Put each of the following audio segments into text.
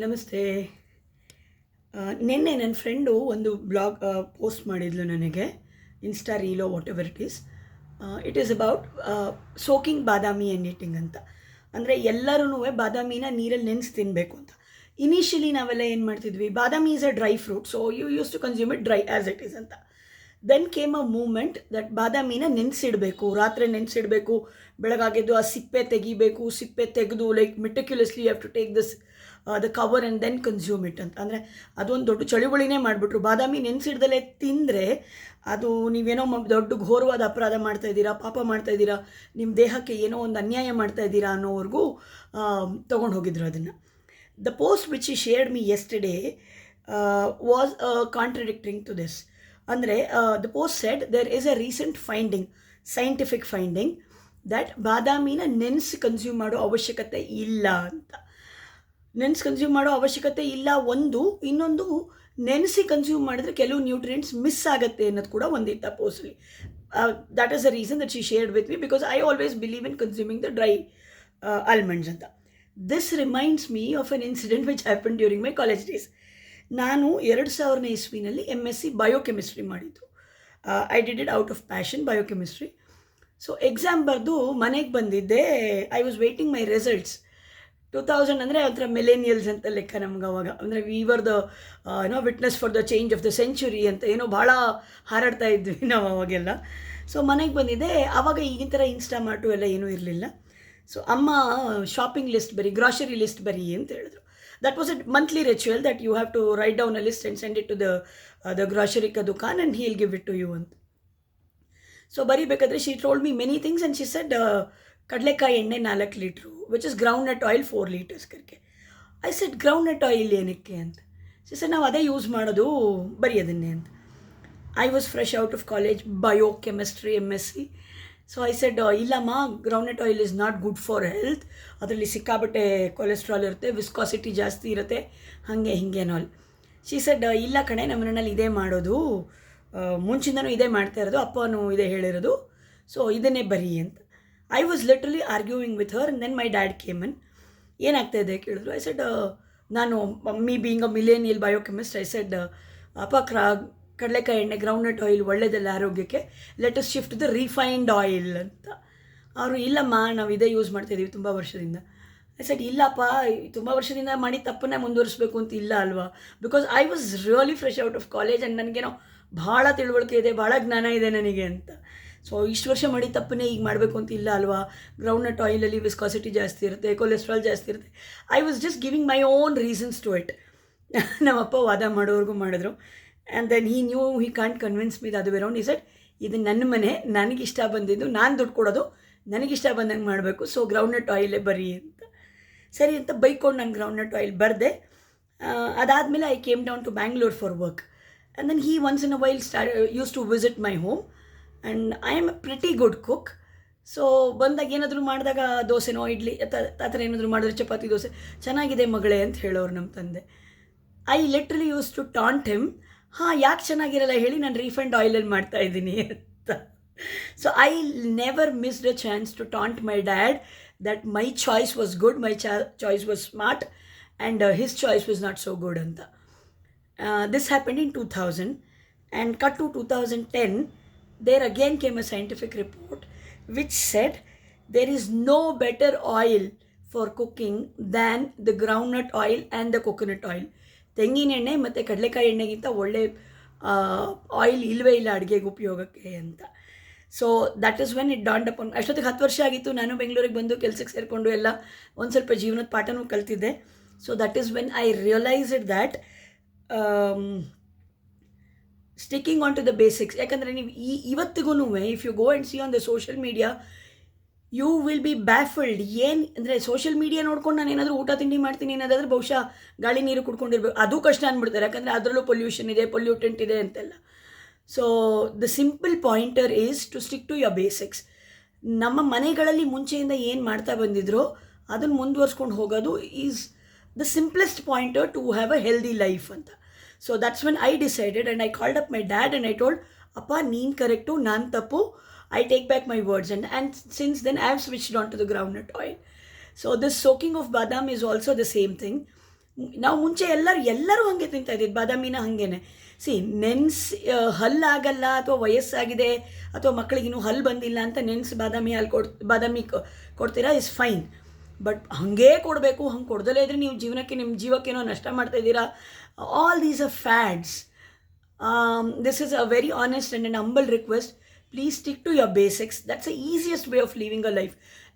ನಮಸ್ತೆ. ನಿನ್ನೆ ನನ್ನ ಫ್ರೆಂಡು ಒಂದು ಬ್ಲಾಗ್ ಪೋಸ್ಟ್ ಮಾಡಿದ್ಲು ನನಗೆ, ಇನ್ಸ್ಟಾ ರೀಲೋ what ever it is. It is about soaking badami and eating ಅಂತ. ಅಂದರೆ ಎಲ್ಲರೂ ಬಾದಾಮಿನ ನೀರಲ್ಲಿ ನೆನೆಸಿ ತಿನ್ನಬೇಕು ಅಂತ. ಇನಿಷಿಯಲಿ ನಾವೆಲ್ಲ ಏನು ಮಾಡ್ತಿದ್ವಿ, badami is a dry fruit, so you use to consume it dry as it is ಅಂತ. Then came a moment that ಬಾದಾಮಿನ ನೆನೆಸಿಡಬೇಕು, ರಾತ್ರಿ ನೆನೆಸಿಡಬೇಕು, ಬೆಳಗಾಗಿದ್ದು ಆ ಸಿಪ್ಪೆ ತೆಗಿಬೇಕು, ಸಿಪ್ಪೆ ತೆಗೆದು like meticulously you have to take this the cover and then consume it ಅಂತ. ಅಂದರೆ ಅದೊಂದು ದೊಡ್ಡ ಚಳುವಳಿನೇ ಮಾಡಿಬಿಟ್ರು. ಬಾದಾಮಿ ನೆನೆಸಿಡ್ದಲೇ ತಿಂದರೆ ಅದು ನೀವೇನೋ ದೊಡ್ಡ ಘೋರವಾದ ಅಪರಾಧ ಮಾಡ್ತಾಯಿದ್ದೀರಾ, ಪಾಪ ಮಾಡ್ತಾಯಿದ್ದೀರಾ, ನಿಮ್ಮ ದೇಹಕ್ಕೆ ಏನೋ ಒಂದು ಅನ್ಯಾಯ ಮಾಡ್ತಾಯಿದ್ದೀರಾ ಅನ್ನೋವರೆಗೂ ತೊಗೊಂಡು ಹೋಗಿದ್ರು ಅದನ್ನು. The post which he shared me yesterday was contradicting to this. ಅಂದರೆ the post said there is a recent finding, scientific finding, that ಬಾದಾಮಿನ ನೆನೆಸಿ ಕನ್ಸ್ಯೂಮ್ ಮಾಡೋ ಅವಶ್ಯಕತೆ ಇಲ್ಲ ಅಂತ. ನೆನೆಸಿ ಕನ್ಸ್ಯೂಮ್ ಮಾಡೋ ಅವಶ್ಯಕತೆ ಇಲ್ಲ ಒಂದು. ಇನ್ನೊಂದು, ನೆನೆಸಿ ಕನ್ಸ್ಯೂಮ್ ಮಾಡಿದ್ರೆ ಕೆಲವು ನ್ಯೂಟ್ರಿಯೆಂಟ್ಸ್ ಮಿಸ್ ಆಗುತ್ತೆ ಅನ್ನೋದು ಕೂಡ ಒಂದಿತ್ತು ಆ ಪೋಸ್ಟಲ್ಲಿ. That is the reason that she shared with me, because I always believe in consuming the dry almonds ಅಂತ. This reminds me of an incident which happen during my college days. ನಾನು 2000ನೇ ಇಸ್ವಿನಲ್ಲಿ MSc ಬಯೋಕೆಮಿಸ್ಟ್ರಿ ಮಾಡಿದ್ದು. I did it out of passion, biochemistry. So exam ಬರೆದು ಮನೆಗೆ ಬಂದಿದ್ದೆ. I was waiting my results. 2000 ಅಂದರೆ ಒಂಥರ ಮಿಲೇನಿಯಲ್ಸ್ ಅಂತ ಲೆಕ್ಕ ನಮ್ಗೆ ಅವಾಗ. ಅಂದರೆ we were the witness for the change of the century ಅಂತ ಏನೋ ಭಾಳ ಹಾರಾಡ್ತಾ ಇದ್ವಿ ನಾವು ಅವಾಗೆಲ್ಲ. ಸೊ ಮನೆಗೆ ಬಂದಿದ್ದೆ. ಆವಾಗ ಈಗಿನ ಥರ ಇನ್ಸ್ಟಾಮಾರ್ಟು ಎಲ್ಲ ಏನೂ ಇರಲಿಲ್ಲ. ಸೊ ಅಮ್ಮ ಶಾಪಿಂಗ್ ಲಿಸ್ಟ್ ಬರಿ, ಗ್ರಾಸರಿ ಲಿಸ್ಟ್ ಬರಿ ಅಂತ ಹೇಳಿದ್ರು. That was a monthly ritual that you have to write down a list and send it to the grocery ಕ ದುಕಾನ್ and he'll give it to you ಅಂತ. ಸೊ ಬರೀಬೇಕಾದ್ರೆ she told me many things and she said ಕಡಲೆಕಾಯಿ ಎಣ್ಣೆ 4 litre, which is ground nut oil 4 litres ಕರ್ಕೆ. I said ground nut oil ಏನಕ್ಕೆ ಅಂತ. She said ನಾವು ಅದೇ ಯೂಸ್ ಮಾಡೋದು, ಬರೀ ಅದನ್ನೇ ಅಂತ. I was fresh out of college, biochemistry MSc. So I said ಇಲ್ಲಮ್ಮ, ground nut oil is not good for health, ಅದರಲ್ಲಿ ಸಿಕ್ಕಾಬಟ್ಟೆ ಕೊಲೆಸ್ಟ್ರಾಲ್ ಇರುತ್ತೆ, ವಿಸ್ಕಾಸಿಟಿ ಜಾಸ್ತಿ ಇರುತ್ತೆ, ಹಾಗೆ ಹಿಂಗೆ ಆಲ್. ಶಿ ಸೆಡ್ ಇಲ್ಲ ಕಣೆ, ನಮ್ಮ ಮನೆಯಲ್ಲಿ ಇದೇ ಮಾಡೋದು, ಮುಂಚಿಂದನೂ ಇದೇ ಮಾಡ್ತಾ ಇರೋದು, ಅಪ್ಪನೂ ಇದೇ ಹೇಳಿರೋದು, ಸೊ ಇದನ್ನೇ ಬರೀ ಅಂತ. I was literally arguing with her. Then my dad came in. ಏನಾಗ್ತಾ ಇದೆ ಕೇಳಿದ್ರು. ಐ ಸೆಡ್ ನಾನು mummy being a millennial biochemist, I said ಅಪ್ಪ ಕಡಲೆಕಾಯಿ ಎಣ್ಣೆ, ಗ್ರೌಂಡ್ ನಟ್ ಆಯಿಲ್ ಒಳ್ಳೆಯದಲ್ಲ ಆರೋಗ್ಯಕ್ಕೆ, let us shift the refined oil ಅಂತ. ಅವರು ಇಲ್ಲಮ್ಮ ನಾವು ಇದೇ ಯೂಸ್ ಮಾಡ್ತಾಯಿದ್ದೀವಿ ತುಂಬ ವರ್ಷದಿಂದ. ಐ ಸೆಡ್ ಇಲ್ಲಪ್ಪ, ತುಂಬ ವರ್ಷದಿಂದ ಮಾಡಿ ತಪ್ಪನ್ನೇ ಮುಂದುವರಿಸಬೇಕು ಅಂತ ಇಲ್ಲ ಅಲ್ವಾ, because I was really fresh out of college and ನನಗೇನೋ ಭಾಳ ತಿಳುವಳಿಕೆ ಇದೆ, ಭಾಳ ಜ್ಞಾನ ಇದೆ ನನಗೆ ಅಂತ. ಸೊ ಇಷ್ಟು ವರ್ಷ ಮಾಡಿ ತಪ್ಪನ್ನೇ ಈಗ ಮಾಡಬೇಕು ಅಂತ ಇಲ್ಲ ಅಲ್ವಾ, ಗ್ರೌಂಡ್ ನಟ್ ಆಯಿಲಲ್ಲಿ ವಿಸ್ಕಾಸಿಟಿ ಜಾಸ್ತಿ ಇರುತ್ತೆ, ಕೊಲೆಸ್ಟ್ರಾಲ್ ಜಾಸ್ತಿ ಇರುತ್ತೆ. I was just giving my own reasons to it. ನಮ್ಮಪ್ಪ ವಾದ ಮಾಡೋವರೆಗೂ ಮಾಡಿದ್ರು. And then he knew he can't convince me the other way around. ಈ ಸೆಡ್ ಇದು ನನ್ನ ಮನೆ, ನನಗಿಷ್ಟ ಬಂದಿದ್ದು, ನಾನು ದುಡ್ಡು ಕೊಡೋದು, ನನಗಿಷ್ಟ ಬಂದಂಗೆ ಮಾಡಬೇಕು, ಸೊ ಗ್ರೌಂಡ್ ನಟ್ ಆಯಿಲೇ ಬರೀ ಅಂತ. ಸರಿ ಅಂತ ಬೈಕೊಂಡು ನಾನು ಗ್ರೌಂಡ್ ನಟ್ ಆಯಿಲ್ ಬರೆದೆ. ಅದಾದಮೇಲೆ I came down to Bangalore for work. And then he once in a while used to visit my home and I am a pretty good cook. So ಬಂದಾಗ ಏನಾದರೂ ಮಾಡಿದಾಗ ದೋಸೆನೋ ಇಡ್ಲಿ ಆ ಥರ ಏನಾದರೂ ಮಾಡಿದ್ರೆ, ಚಪಾತಿ ದೋಸೆ ಚೆನ್ನಾಗಿದೆ ಮಗಳೇ ಅಂತ ಹೇಳೋರು ನಮ್ಮ ತಂದೆ. I literally used to taunt him, ಹಾಂ ಯಾಕೆ ಚೆನ್ನಾಗಿರಲ್ಲ ಹೇಳಿ, ನಾನು ರೀಫಂಡ್ ಆಯಿಲಲ್ಲಿ ಮಾಡ್ತಾಯಿದ್ದೀನಿ ಅಂತ. So I never missed a chance to taunt my dad that my choice was good, my choice was smart, and his choice was not so good anta. This happened in 2000, and cut to 2010, there again came a scientific report which said there is no better oil for cooking than the groundnut oil and the coconut oil. ತೆಂಗಿನ ಎಣ್ಣೆ ಮತ್ತು ಕಡಲೆಕಾಯಿ ಎಣ್ಣೆಗಿಂತ ಒಳ್ಳೆ oil ಇಲ್ಲವೇ ಇಲ್ಲ ಅಡುಗೆಗೆ ಉಪಯೋಗಕ್ಕೆ ಅಂತ. So that is when it dawned upon. ಅಷ್ಟೊತ್ತಿಗೆ 10 ವರ್ಷ ಆಗಿತ್ತು, ನಾನು ಬೆಂಗಳೂರಿಗೆ ಬಂದು ಕೆಲಸಕ್ಕೆ ಸೇರಿಕೊಂಡು ಎಲ್ಲ ಒಂದು ಸ್ವಲ್ಪ ಜೀವನದ ಪಾಠನೂ ಕಲ್ತಿದ್ದೆ. So that is when I realised that sticking on to the basics. ಯಾಕಂದರೆ ನೀವು ಇವತ್ತಿಗೂ if you go and see on the social media, you will be baffled. ಏನು ಅಂದರೆ ಸೋಷಿಯಲ್ ಮೀಡಿಯಾ ನೋಡ್ಕೊಂಡು ನಾನು ಏನಾದರೂ ಊಟ ತಿಂಡಿ ಮಾಡ್ತೀನಿ ಅನ್ನೋದಾದರೆ ಬಹುಶಃ ಗಾಳಿ ನೀರು ಕುಡ್ಕೊಂಡಿರ್ಬೇಕು, ಅದು ಕಷ್ಟ ಅಂದ್ಬಿಡ್ತಾರೆ. ಯಾಕಂದರೆ ಅದರಲ್ಲೂ ಪೊಲ್ಯೂಷನ್ ಇದೆ, ಪೊಲ್ಯೂಟೆಂಟ್ ಇದೆ ಅಂತೆಲ್ಲ. So the simple pointer is to stick to your basics. ನಮ್ಮ ಮನೆಗಳಲ್ಲಿ ಮುಂಚೆಯಿಂದ ಏನು ಮಾಡ್ತಾ ಬಂದಿದ್ರೋ ಅದನ್ನು ಮುಂದುವರ್ಸ್ಕೊಂಡು ಹೋಗೋದು is the simplest pointer to have a healthy life ಅಂತ. So that's when I decided and I called up my dad and I told, ಅಪ್ಪ ನೀನು ಕರೆಕ್ಟು, ನಾನು ತಪ್ಪು, I take back my words, and since then I have switched on to the groundnut oil. So this soaking of badam is also the same thing. ನಾವು ಮುಂಚೆ ಎಲ್ಲರೂ ಹಾಗೆ ತಿಂತಾಯಿದ್ದಿದ್ದು ಬಾದಾಮಿನ ಹಾಗೇನೆ. ನೆನೆಸಿ ಹಲ್ಲಾಗಲ್ಲ ಅಥವಾ ವಯಸ್ಸಾಗಿದೆ ಅಥವಾ ಮಕ್ಕಳಿಗಿನ್ನೂ ಹಲ್ಲು ಬಂದಿಲ್ಲ ಅಂತ ನೆನೆಸಿ ಬಾದಾಮಿ ಕೊಡ್ತೀರಾ ಇಸ್ ಫೈನ್. ಬಟ್ ಹಾಗೇ ಕೊಡಬೇಕು, ಹಂಗೆ ಕೊಡ್ದಲೇ ಇದ್ರೆ ನೀವು ನಿಮ್ಮ ಜೀವಕ್ಕೇನೋ ನಷ್ಟ ಮಾಡ್ತಾಯಿದ್ದೀರಾ. All these are fads. This is a very honest and an humble request. Please stick to your basics. That's the easiest way of living a life.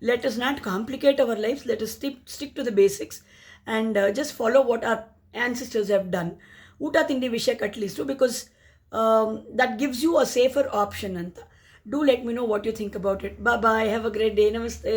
Let us not complicate our lives. Let us stick to the basics and just follow what our ancestors have done. Uta tindi vishyak at least, because that gives you a safer option. Anta. Do let me know what you think about it. Bye bye. Have a great day. Namaste.